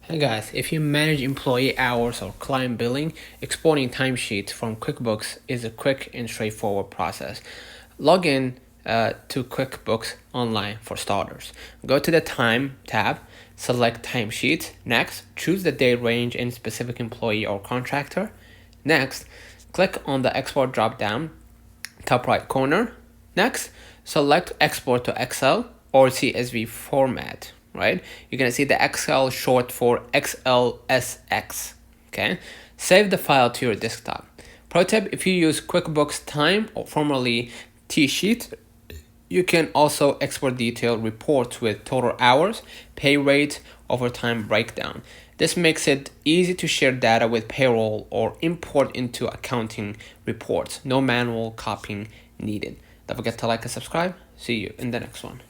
Hey guys, if you manage employee hours or client billing, exporting timesheets from QuickBooks is a quick and straightforward process. Log in to QuickBooks Online for starters. Go to the Time tab, select Timesheets. Next, choose the date range and specific employee or contractor. Next, click on the Export drop-down, top right corner. Next, select Export to Excel or CSV format. Right, you're gonna see the Excel short for XLSX. Okay, save the file to your desktop. Pro tip: if you use QuickBooks Time or formerly T-Sheet, you can also export detailed reports with total hours, pay rate, overtime breakdown. This makes it easy to share data with payroll or import into accounting reports. No manual copying needed. Don't forget to like and subscribe. See you in the next one.